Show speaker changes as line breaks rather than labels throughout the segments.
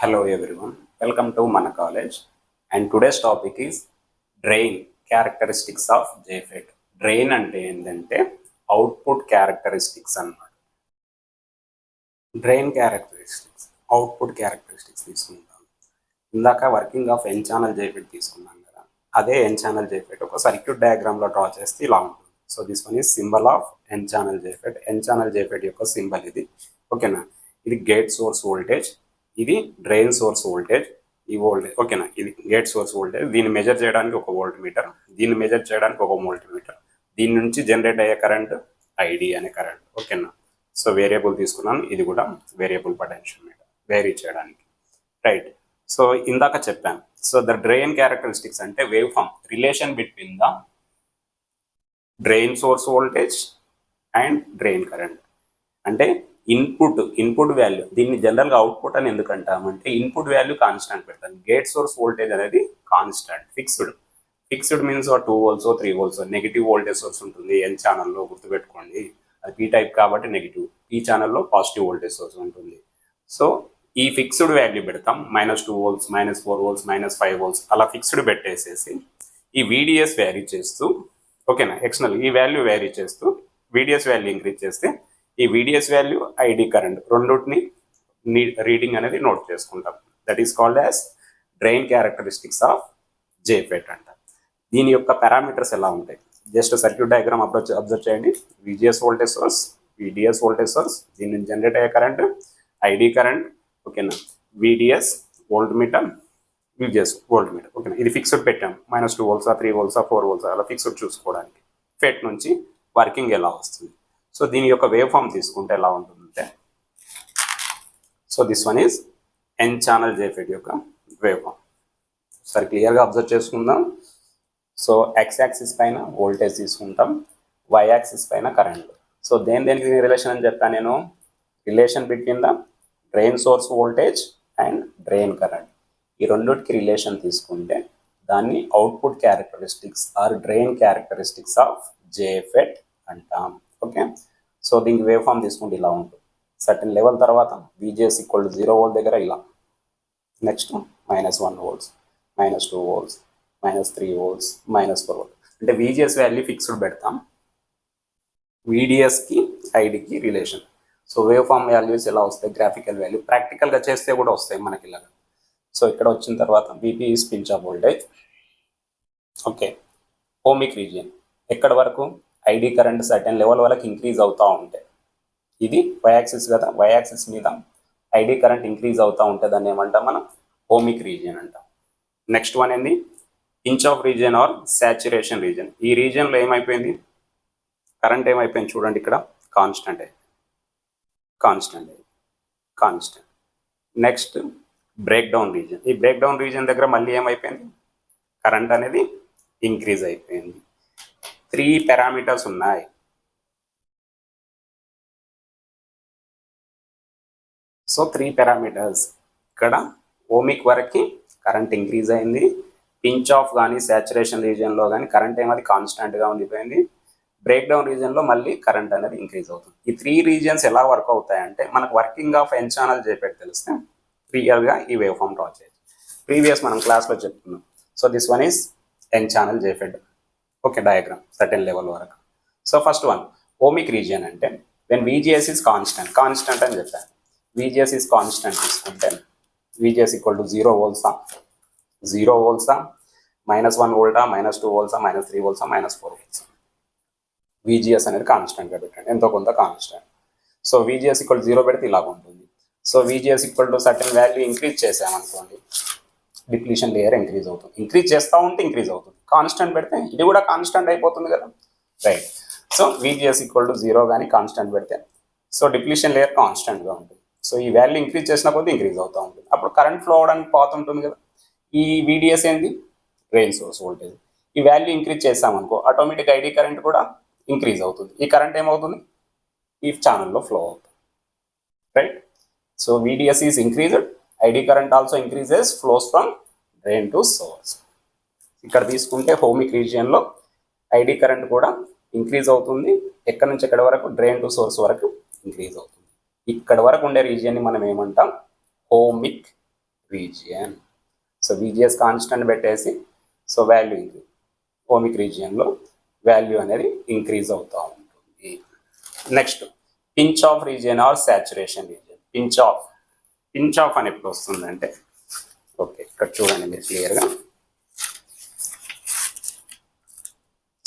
Hello everyone, welcome to Mana College, and today's topic is drain characteristics of JFET. Drain అంటే ఏంటంటే output characteristics అన్నమాట. Drain characteristics, output characteristics తీసుకుంటాం. ఇందాక working of N channel JFET తీసుకున్నాం కదా, అదే N channel JFET ఒక circuit డయాగ్రామ్లో డ్రా చేస్తే ఇలా ఉంటుంది. So this one is symbol of N channel JFET. N channel JFET యొక్క సింబల్ ఇది, ఓకేనా. ఇది గేట్ సోర్స్ వోల్టేజ్, ఇది డ్రైన్ సోర్స్ వోల్టేజ్, ఈ వోల్టేజ్, ఓకేనా. ఇది గేట్ సోర్స్ వోల్టేజ్, దీన్ని మెజర్ చేయడానికి ఒక వోల్ట్ మీటర్, దీన్ని మెజర్ చేయడానికి ఒక వోల్ట్ మీటర్, దీని నుంచి జనరేట్ అయ్యే కరెంట్ ఐడి అనే కరెంట్, ఓకేనా. సో వేరియబుల్ తీసుకున్నాను, ఇది కూడా వేరియబుల్ పొటెన్షియల్ మీటర్ వేరీ చేయడానికి, రైట్. సో ఇందాక చెప్పాను. సో ద డ్రైన్ క్యారెక్టరిస్టిక్స్ అంటే wave form relation between the drain source voltage and drain current. అంటే ఇన్పుట్ వాల్యూ, దీన్ని జనరల్గా అవుట్పుట్ అని ఎందుకు అంటామంటే ఇన్పుట్ వాల్యూ కాన్స్టాంట్ పెడతాను. గేట్ సోర్స్ వోల్టేజ్ అనేది constant, fixed means 2 volts 3 volts. Negative voltage source ఉంటుంది ఎన్ ఛానల్లో, గుర్తుపెట్టుకోండి. అది పీ టైప్ కాబట్టి నెగిటివ్, ఈ ఛానల్లో పాజిటివ్ వోల్టేజ్ సోర్స్ ఉంటుంది. సో ఈ ఫిక్స్డ్ వాల్యూ పెడతాం, -2 volts, -4 volts, -5 volts అలా ఫిక్స్డ్ పెట్టేసేసి ఈ VDS వ్యారీ చేస్తూ, ఓకేనా, ఎక్స్టర్నల్ ఈ వాల్యూ వ్యారీ చేస్తూ VDS వాల్యూ ఇంక్రీజ్ చేస్తే ఈ VDS వాల్యూ ఐడి కరెంట్ రెండుని రీడింగ్ అనేది నోట్ చేసుకుంటాం. That is called as drain characteristics of JFET అంట. దీని యొక్క పారామీటర్స్ ఎలా ఉంటాయి, జస్ట్ సర్క్యూట్ డయాగ్రామ్ అబ్జర్వ్ చేయండి. VGS voltage source, VDS voltage source, దీని నుంచి జనరేట్ అయ్యే కరెంట్ ఐడి కరెంట్, ఓకేనా. VDS volt meter, VGS volt meter, ఓకేనా. ఇది ఫిక్స్డ్ పెట్టాం, -2 volts 3 volts 4 volts అలా ఫిక్స్డ్ చూసుకోవడానికి. ఫెట్ నుంచి వర్కింగ్ ఎలా వస్తుంది. సో దీని యొక్క వేవ్ ఫామ్ తీసుకుంటే ఎలా ఉంటుందంటే, so this one is N channel JFET యొక్క వేవ్ ఫామ్. సరే క్లియర్గా అబ్జర్వ్ చేసుకుందాం. సో ఎక్స్ యాక్సిస్ పైన వోల్టేజ్ తీసుకుంటాం, వై యాక్సిస్ పైన కరెంట్. సో దేనికి రిలేషన్ అని చెప్పాను నేను, relation between the drain source voltage and drain current. ఈ రెండుకి రిలేషన్ తీసుకుంటే దాన్ని output characteristics or drain characteristics of JFET అంటాం, ఓకే. సో దీనికి వేవ్ ఫామ్ తీసుకుంటే ఇలా ఉంటుంది. సర్టన్ లెవెల్ తర్వాత VGS = 0 volt దగ్గర ఇలా, next -1 volts, -2 volts, -3 volts, -4 volts. అంటే VGS వాల్యూ ఫిక్స్డ్ పెడతాం, VDSకి ఐడికి రిలేషన్. సో వేవ్ ఫామ్ వాల్యూస్ ఎలా వస్తాయి, గ్రాఫికల్ వాల్యూ ప్రాక్టికల్గా చేస్తే కూడా వస్తాయి మనకి ఇలాగా. సో ఇక్కడ వచ్చిన తర్వాత VP is pinch off voltage, okay. Ohmic region ఎక్కడ వరకు ఐడి కరెంట్ సర్టెన్ లెవెల్ వరకు ఇంక్రీజ్ అవుతూ ఉంటే, ఇది వై యాక్సిస్ కదా, వై యాక్సిస్ మీద ఐడి కరెంట్ ఇంక్రీజ్ అవుతూ ఉంటే దాన్ని ఏమంటాం మనం, ఓమిక్ రీజియన్ అంటాం. నెక్స్ట్ వన్ ఏంది, pinch off region or saturation region. ఈ రీజియన్లో ఏమైపోయింది, కరెంట్ ఏమైపోయింది చూడండి, ఇక్కడ constant. Next break down region. ఈ బ్రేక్ డౌన్ రీజియన్ దగ్గర మళ్ళీ ఏమైపోయింది, కరెంట్ అనేది ఇంక్రీజ్ అయిపోయింది. 3 పారామీటర్స్ ఉన్నాయి. సో 3 పారామీటర్స్, ఇక్కడ ఓమిక్ వరకు కరెంట్ ఇంక్రీజ్ అయింది, పించ్ ఆఫ్ కానీ సాచురేషన్ రీజియన్లో కానీ కరెంట్ ఏమది కాన్స్టెంట్గా ఉండిపోయింది, బ్రేక్ డౌన్ రీజియన్లో మళ్ళీ కరెంట్ అనేది ఇంక్రీజ్ అవుతుంది. ఈ 3 రీజియన్స్ ఎలా వర్క్ అవుతాయంటే మనకు working of N channel JFET తెలిస్తే క్లియర్గా ఈ వేవ్ ఫామ్ డ్రా చేయొచ్చు. ప్రీవియస్ మనం క్లాస్లో చెప్తున్నాం. So this one is N channel JFET, okay, diagram certain level వరకు. So first one ohmic region అంటే వెన్ VGS ఈజ్ కాన్స్టెంట్ అని చెప్పాను. VGS ఈజ్ కాన్స్టెంట్ తీసుకుంటే VGS = 0 volts, -1 volt, -2 volts, -3 volts, -4 volts. VGS అనేది కాన్స్టెంట్గా పెట్టండి, ఎంతో కొంత కాన్స్టెంట్. సో VGS = 0 పెడితే ఇలాగ ఉంటుంది. So VGS = certain value increase చేసామనుకోండి, డిప్లీషన్ లేయర్ ఇంక్రీజ్ అవుతుంది, ఇంక్రీజ్ చేస్తూ ఉంటే ఇంక్రీజ్ అవుతుంది. కాన్స్టెంట్ పెడితే ఇది కూడా కాన్స్టెంట్ అయిపోతుంది కదా, రైట్. సో VGS = 0 కానీ కాన్స్టెంట్ పెడితే సో డిప్లీషన్ లేయర్ కాన్స్టెంట్గా ఉంటుంది. సో ఈ వాల్యూ ఇంక్రీజ్ చేసిన కొద్దీ ఇంక్రీజ్ అవుతూ ఉంటుంది, అప్పుడు కరెంట్ ఫ్లో అవడానికి పాత్ ఉంటుంది కదా. ఈ VDS ఏంటి, డ్రైన్ సోర్స్ వోల్టేజ్. ఈ వాల్యూ ఇంక్రీజ్ చేసామనుకో ఆటోమేటిక్ ఐడి కరెంట్ కూడా ఇంక్రీజ్ అవుతుంది. ఈ కరెంట్ ఏమవుతుంది, ఈ ఛానల్లో ఫ్లో అవుతుంది, right. So VDS is increased, ID current also increases, flows from drain to source. ఇక్కడ తీసుకుంటే ఓమిక్ రీజియన్లో ఐడి కరెంట్ కూడా ఇంక్రీజ్ అవుతుంది, ఎక్కడి నుంచి ఎక్కడి వరకు, డ్రైన్ టు సోర్స్ వరకు ఇంక్రీజ్ అవుతుంది. ఇక్కడ వరకు ఉండే రీజియన్ని మనం ఏమంటాం, ohmic region. So VGS constant పెట్టేసి సో వాల్యూ ఇది ఓమిక్ రీజియన్లో వాల్యూ అనేది ఇంక్రీజ్ అవుతూ ఉంటుంది. Next pinch off region or saturation region. Pinch off అని ఎప్పుడు వస్తుందంటే ఓకే ఇక్కడ చూడండి మీరు క్లియర్గా.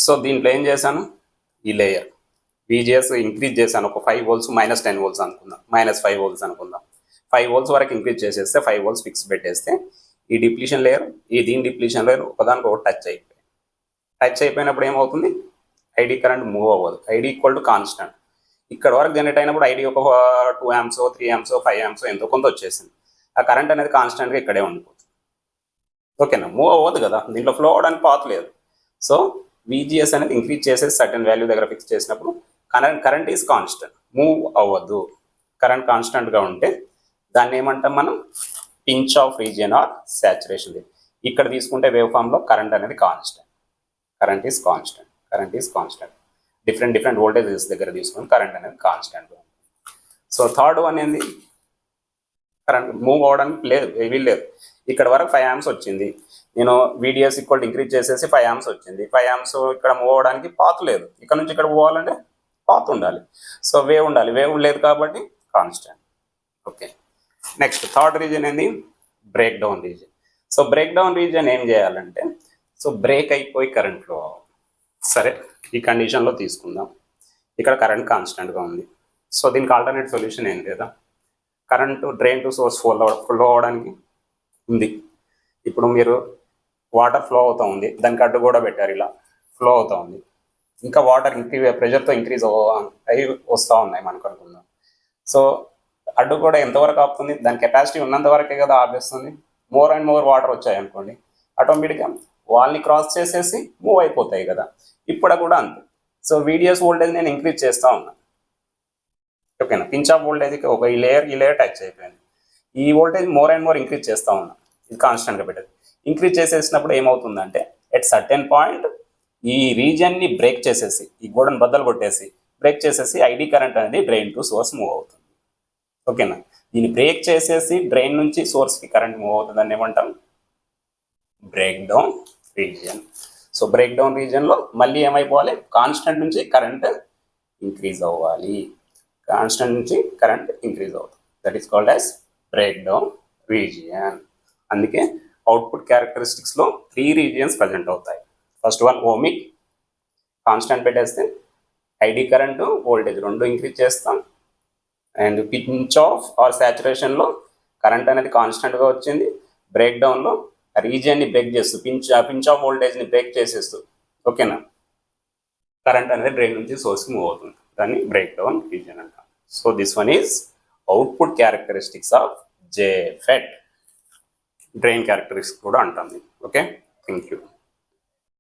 సో దీంట్లో ఏం చేశాను, ఈ లేయర్ VGS ఇంక్రీజ్ చేశాను ఒక 5 volts -10 volts అనుకుందాం, -5 volts అనుకుందాం. 5 volts వరకు ఇంక్రీజ్ చేసేస్తే 5 volts ఫిక్స్ పెట్టేస్తే ఈ డిప్లీషన్ లేయర్ దీని డిప్లీషన్ లేయర్ ఒకదానికి ఒకటి టచ్ అయిపోయినప్పుడు ఏమవుతుంది, ఐడి కరెంట్ మూవ్ అవ్వదు. ID equal to constant. ఇక్కడ వరకు జనరేట్ అయినప్పుడు ఐడి ఒక 2 amps 3 amps 5 amps ఎంతో కొంత వచ్చేసింది. ఆ కరెంట్ అనేది కాన్స్టెంట్గా ఇక్కడే ఉండిపోతుంది. ఓకేనా, మూవ్ అవ్వదు కదా, దీంట్లో ఫ్లో అవ్వడానికి పాత్ లేదు. సో VGS అనేది ఇంక్రీజ్ చేసేసి సర్టెన్ వాల్యూ దగ్గర ఫిక్స్ చేసినప్పుడు కరెంట్ ఈజ్ కాన్స్టెంట్, మూవ్ అవ్వదు. కరెంట్ కాన్స్టెంట్గా ఉంటే దాన్ని ఏమంటాం మనం, pinch off region or saturation region. ఇక్కడ తీసుకుంటే వేవ్ ఫామ్లో కరెంట్ అనేది constant, current is constant. Different voltages దగ్గర తీసుకుని కరెంట్ అనేది కాన్స్టెంట్. సో థర్డ్ వన్ ఏంది, కరెంట్ మూవ్ అవ్వడానికి లేదు. ఇక్కడ వరకు 5 amps వచ్చింది, నేను VDS ఈక్వల్ ఇంక్రీజ్ చేసేసి 5 amps వచ్చింది. 5 amps ఇక్కడ మూవ్ అవ్వడానికి పాత్ లేదు. ఇక్కడ నుంచి ఇక్కడ పోవాలంటే పాత్ ఉండాలి. సో వేవ్ ఉండాలి, వేవ్ లేదు కాబట్టి constant. Okay, next third region ఏంది, break down region. So break down region ఏం చేయాలంటే, సో బ్రేక్ అయిపోయి కరెంట్ ఫ్లో అవ్వాలి. సరే, ఈ కండిషన్లో తీసుకుందాం. ఇక్కడ కరెంట్ కాన్స్టెంట్గా ఉంది. సో దీనికి ఆల్టర్నేట్ సొల్యూషన్ ఏం లేదా, current drain to source flow అవ్వడానికి ఉంది. ఇప్పుడు మీరు వాటర్ ఫ్లో అవుతూ ఉంది, దానికి అడ్డు కూడా పెట్టారు, ఇలా ఫ్లో అవుతూ ఉంది. ఇంకా వాటర్ ప్రెషర్తో ఇంక్రీజ్ అయ్యి వస్తూ ఉన్నాయి మనకు అనుకుందాం. సో అడ్డు కూడా ఎంతవరకు ఆపుతుంది, దాని కెపాసిటీ ఉన్నంత వరకే కదా ఆపేస్తుంది. మోర్ అండ్ మోర్ వాటర్ వచ్చాయి అనుకోండి, ఆటోమేటిక్గా వాళ్ళని క్రాస్ చేసేసి మూవ్ అయిపోతాయి కదా. ఇప్పుడు కూడా అంతే. సో VDS వోల్టేజ్ నేను ఇంక్రీజ్ చేస్తూ ఉన్నాను. ఓకేనా, పించ్ ఆఫ్ వోల్టేజ్కి ఒక ఈ లేయర్ టచ్ అయిపోయింది. ఈ voltage more and more increase చేస్తూ ఉన్నాను, ఇది కాన్స్టెంట్గా పెట్టేది. ఇంక్రీజ్ చేసేసినప్పుడు ఏమవుతుందంటే ఎట్ సర్టెన్ పాయింట్ ఈ రీజియన్ని బ్రేక్ చేసేసి, ఈ గోడను బద్దలు కొట్టేసి బ్రేక్ చేసేసి ఐడి కరెంట్ అనేది డ్రైన్ టు సోర్స్ మూవ్ అవుతుంది. ఓకేనా, దీన్ని బ్రేక్ చేసేసి డ్రైన్ నుంచి సోర్స్కి కరెంట్ మూవ్ అవుతుంది అని ఏమంటాం, break down region. So break down రీజియన్లో మళ్ళీ ఏమైపోవాలి, కాన్స్టెంట్ నుంచి కరెంట్ ఇంక్రీజ్ అవ్వాలి. That is called as break down region. అందుకే అవుట్పుట్ క్యారెక్టరిస్టిక్స్లో 3 రీజియన్స్ ప్రజెంట్ అవుతాయి. ఫస్ట్ వన్ ఓమిక్, కాన్స్టెంట్ పెట్టేస్తే ఐడి కరెంటు వోల్టేజ్ రెండు ఇంక్రీజ్ చేస్తాం. అండ్ పించ్ ఆఫ్ ఆర్ సాచురేషన్లో కరెంట్ అనేది కాన్స్టెంట్గా వచ్చింది. బ్రేక్ డౌన్లో రీజియన్ని బ్రేక్ చేస్తూ పించ్ ఆఫ్ వోల్టేజ్ని బ్రేక్ చేసేస్తూ, ఓకేనా, కరెంట్ అనేది డ్రైన్ నుంచి సోర్స్కి మూవ్ అవుతుంది. దాన్ని బ్రేక్ డౌన్ రీజియన్ అంటాం. So this one is output characteristics of JFET. Drain characteristics కూడా అంటాం. Okay, thank you.